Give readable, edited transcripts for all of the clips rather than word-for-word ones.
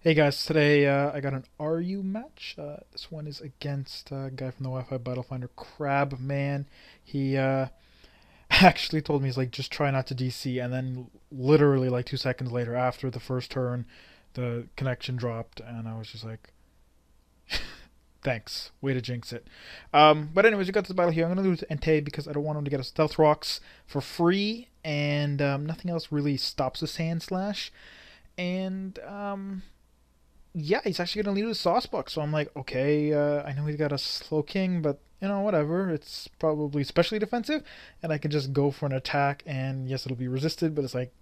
Hey guys, today I got an RU match. This one is against a guy from the Wi-Fi Battle Finder, Crabman. He actually told me he's like, just try not to DC, and then literally like 2 seconds later, after the first turn, the connection dropped, and I was just like, thanks, way to jinx it. But anyways, we got this battle here. I'm gonna lose to Entei because I don't want him to get a Stealth Rocks for free, and nothing else really stops the Sand Slash. And yeah, he's actually going to lead with Saucebox. So I'm like, okay, I know he's got a Slowking, but whatever. It's probably specially defensive, and I can just go for an attack, and yes, it'll be resisted, but it's like,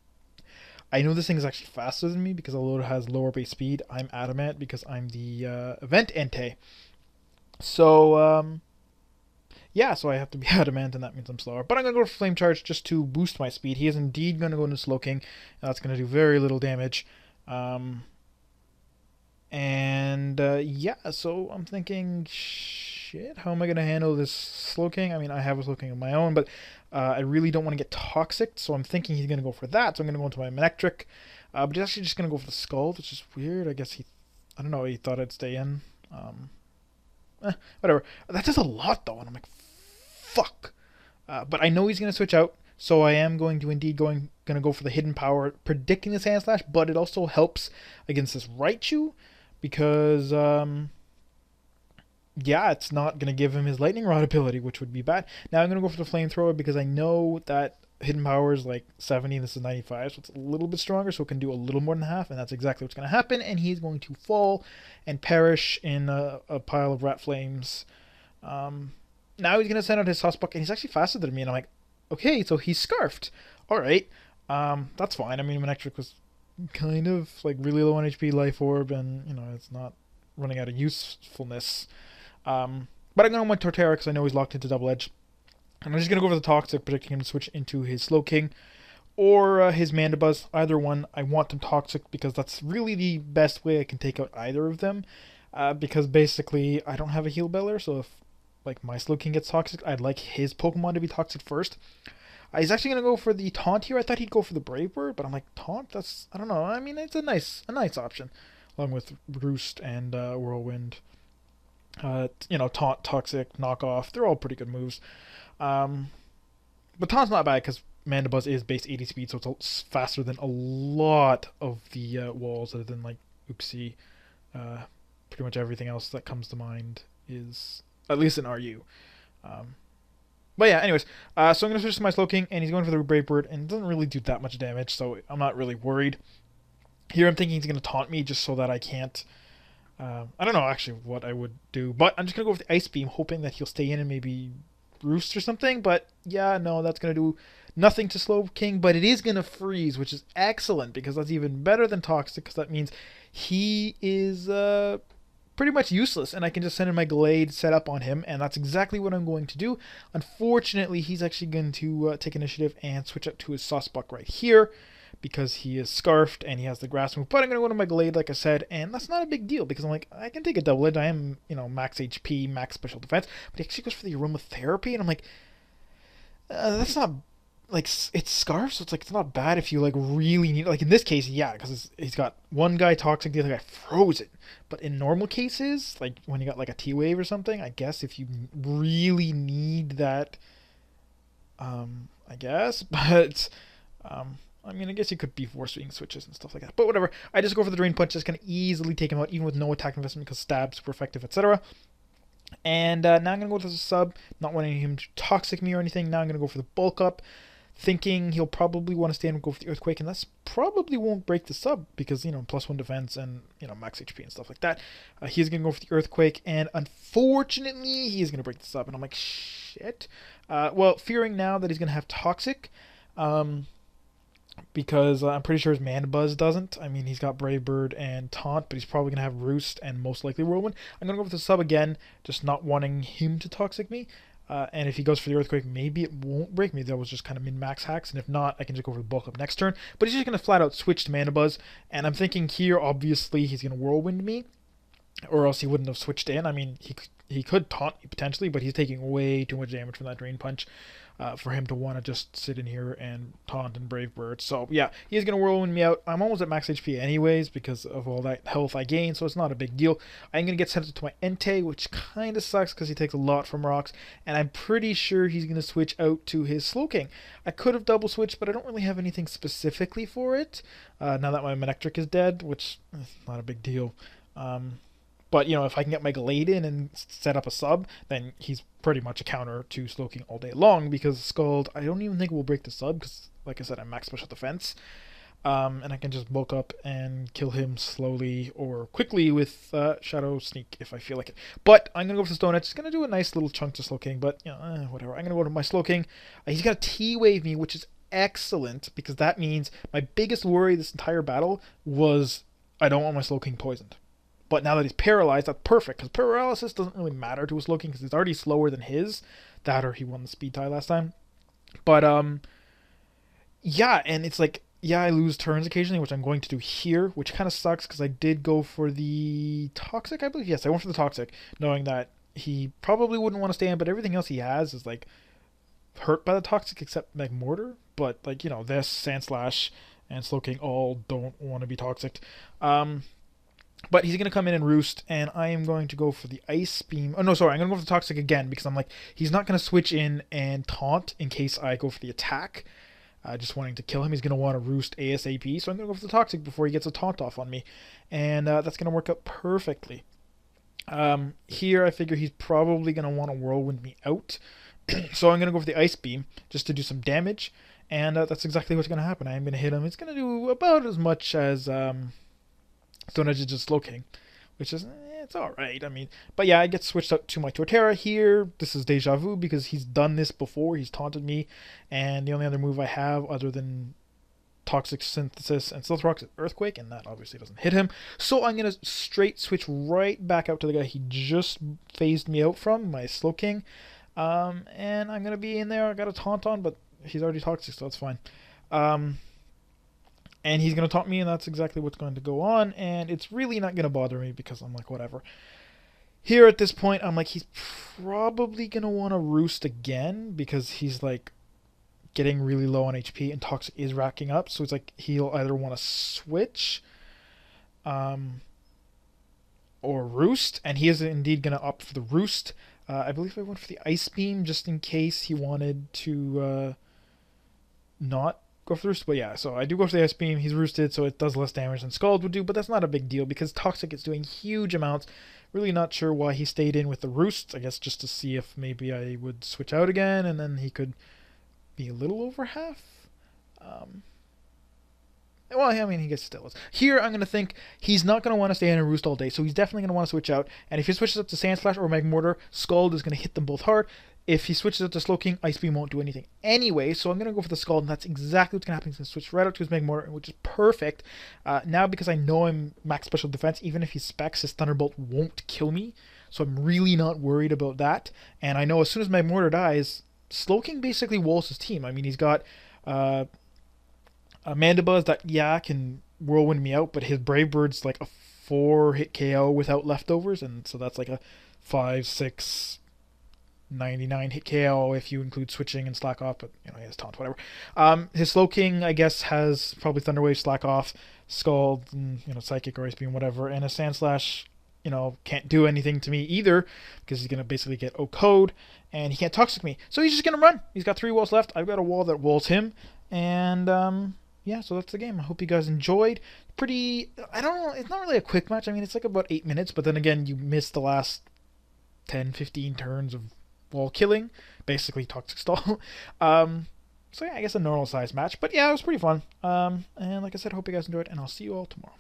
I know this thing is actually faster than me because although it has lower base speed, I'm adamant because I'm the event Entei. So, yeah, so I have to be adamant, and that means I'm slower. But I'm going to go for Flame Charge just to boost my speed. He is indeed going to go into Slowking, and that's going to do very little damage. Um, And yeah, so I'm thinking, shit, how am I going to handle this Slowking? I mean, I have a Slowking of my own, but I really don't want to get toxic, so I'm thinking he's going to go for that. So I'm going to go into my Manectric, but he's actually just going to go for the Skull, which is weird. I guess I don't know, he thought I'd stay in. Whatever. That does a lot, though, and I'm like, fuck. But I know he's going to switch out, so I am going to indeed gonna go for the hidden power, predicting the Sand Slash, but it also helps against this Raichu because yeah, it's not gonna give him his lightning rod ability, which would be bad. Now I'm gonna go for the flamethrower because I know that hidden power is like 70 and this is 95, so it's a little bit stronger, so it can do a little more than half, and that's exactly what's gonna happen. And he's going to fall and perish in a pile of rat flames. Now he's gonna send out his Sussbuck, and he's actually faster than me, and I'm like, okay, so he's scarfed. All right, that's fine. I mean, Manectric was kind of like really low on HP, life orb, and it's not running out of usefulness. But I'm going to want Torterra because I know he's locked into double edge. And I'm just going to go for the Toxic, predicting him to switch into his Slowking or his Mandibuzz. Either one, I want them Toxic because that's really the best way I can take out either of them. Because basically, I don't have a Heal Beller, so if like my Slowking gets Toxic, I'd like his Pokemon to be Toxic first. He's actually gonna go for the Taunt here. I thought he'd go for the Brave Bird, but I'm like, Taunt? That's, I don't know. I mean, it's a nice option, along with Roost and Whirlwind. Taunt, Toxic, Knockoff. They're all pretty good moves. But Taunt's not bad because Mandibuzz is base 80 speed, so it's faster than a lot of the walls, other than like Uxie. Pretty much everything else that comes to mind is at least an RU. Um, but yeah, anyways, so I'm going to switch to my Slowking, and he's going for the Brave Bird, and it doesn't really do that much damage, so I'm not really worried. Here I'm thinking he's going to taunt me just so that I can't... I don't know actually what I would do, but I'm just going to go with the Ice Beam, hoping that he'll stay in and maybe Roost or something, but yeah, no, that's going to do nothing to Slowking, but it is going to freeze, which is excellent, because that's even better than Toxic, because that means he is pretty much useless, and I can just send in my Glade set up on him, and that's exactly what I'm going to do. Unfortunately, he's actually going to take initiative and switch up to his Saucebuck right here, because he is Scarfed and he has the Grass move. But I'm going to go to my Glade, like I said, and that's not a big deal, because I'm like, I can take a double edge. I am, max HP, max special defense, but he actually goes for the Aromatherapy, and I'm like, that's not like, it's Scarf, so it's like, it's not bad if you like really need, like in this case, yeah, because he's got one guy Toxic, the other guy Frozen. But in normal cases, like when you got like a T-Wave or something, I guess if you really need that, I guess, but I mean, I guess you could be force swing switches and stuff like that. But whatever. I just go for the Drain Punch. Just going to easily take him out, even with no attack investment, because stab, super effective, etc. And now I'm going to go to the sub, not wanting him to Toxic me or anything. Now I'm going to go for the Bulk Up, thinking he'll probably want to stand and go for the Earthquake, and that's probably won't break the sub because, +1 defense and, max HP and stuff like that. He's going to go for the Earthquake, and unfortunately, he's going to break the sub, and I'm like, shit. Well, fearing now that he's going to have Toxic, because I'm pretty sure his Mandibuzz doesn't. I mean, he's got Brave Bird and Taunt, but he's probably going to have Roost and most likely Whirlwind. I'm going to go with the sub again, just not wanting him to Toxic me. And if he goes for the Earthquake, maybe it won't break me. That was just kind of min-max hacks. And if not, I can just go for the Bulk Up next turn. But he's just going to flat out switch to Mandibuzz. And I'm thinking here, obviously, he's going to Whirlwind me. Or else he wouldn't have switched in. I mean, he could taunt me potentially, but he's taking way too much damage from that Drain Punch. for him to want to just sit in here and taunt and brave bird. So yeah, he's gonna whirlwind me out. I'm almost at max HP anyways because of all that health I gained, so it's not a big deal. I'm gonna get sent up to my Entei, which kind of sucks because he takes a lot from rocks, and I'm pretty sure he's gonna switch out to his Slowking. I could have double switched, but I don't really have anything specifically for it. Now that my Manectric is dead, which is not a big deal. But, you know, if I can get my Glade in and set up a sub, then he's pretty much a counter to Slowking all day long, because Scald, I don't even think will break the sub, because, like I said, I'm max special defense. And I can just bulk up and kill him slowly or quickly with Shadow Sneak if I feel like it. But I'm going to go for the Stone Edge. It's going to do a nice little chunk to Slowking, but, you know, whatever. I'm going to go to my Slowking. He's got to T-Wave me, which is excellent, because that means my biggest worry this entire battle was I don't want my Slowking poisoned. But now that he's paralyzed, that's perfect, because paralysis doesn't really matter to a Slowking because it's already slower than his. That or he won the speed tie last time. But, yeah, and it's like, yeah, I lose turns occasionally, which I'm going to do here, which kind of sucks because I did go for the Toxic, I believe. Yes, I went for the Toxic, knowing that he probably wouldn't want to stay in, but everything else he has is, like, hurt by the Toxic except Magmortar. But, like, you know, this, Sandslash, and Slowking all don't want to be Toxic. But he's going to come in and roost, and I am going to go for the Ice Beam. Oh, no, sorry, I'm going to go for the Toxic again, because I'm like, he's not going to switch in and taunt in case I go for the attack. Just wanting to kill him. He's going to want to roost ASAP, so I'm going to go for the Toxic before he gets a taunt off on me. And that's going to work out perfectly. Here, I figure he's probably going to want to Whirlwind me out. So I'm going to go for the Ice Beam, just to do some damage. And that's exactly what's going to happen. I'm going to hit him. It's going to do about as much as Stone Edge is just Slowking, which is, it's alright. I mean, but yeah, I get switched up to my Torterra here. This is Deja Vu because he's done this before. He's taunted me, and the only other move I have other than Toxic Synthesis and Stealth Rock is Earthquake, and that obviously doesn't hit him. So I'm going to straight switch right back out to the guy he just phased me out from, my Slowking. And I'm going to be in there. I got a taunt on, but he's already Toxic, so that's fine. And he's going to taunt me, and that's exactly what's going to go on. And it's really not going to bother me because I'm like, whatever. Here at this point, I'm like, he's probably going to want to roost again because he's like getting really low on HP and Toxic is racking up. So it's like he'll either want to switch or roost. And he is indeed going to opt for the roost. I believe I went for the Ice Beam just in case he wanted to not go for the roost. But yeah, so I do go for the Ice Beam. He's roosted, so it does less damage than Scald would do, but that's not a big deal because Toxic is doing huge amounts. Really not sure why he stayed in with the roost. I guess just to see if maybe I would switch out again, and then he could be a little over half. Well, I mean, he gets still. Here, I'm going to think he's not going to want to stay in and roost all day, so he's definitely going to want to switch out. And if he switches up to Sandslash or Magmortar, Scald is going to hit them both hard. If he switches up to Slowking, Ice Beam won't do anything anyway, so I'm going to go for the Scald, and that's exactly what's going to happen. He's going to switch right up to his Magmortar, which is perfect. Now, because I know I'm max special defense, even if he specs, his Thunderbolt won't kill me, so I'm really not worried about that. And I know as soon as Magmortar dies, Slowking basically walls his team. I mean, he's got Mandibuzz that, yeah, can Whirlwind me out, but his Brave Bird's like a 4-hit KO without leftovers, and so that's like a 5, 6... 99 hit KO if you include switching and slack off, but you know, he has taunt, whatever. His Slowking, I guess, has probably Thunder Wave, slack off, Scald, and, you know, Psychic or Ice Beam, whatever. And a Sandslash, you know, can't do anything to me either because he's gonna basically get O-Code, and he can't Toxic me, so he's just gonna run. He's got 3 walls left. I've got a wall that walls him, and yeah, so that's the game. I hope you guys enjoyed. Pretty, I don't know, it's not really a quick match. I mean, it's like about 8 minutes, but then again, you missed the last 10-15 turns of wall killing, basically Toxic stall. So yeah, I guess a normal size match, but yeah, it was pretty fun. And like I said, hope you guys enjoyed, and I'll see you all tomorrow.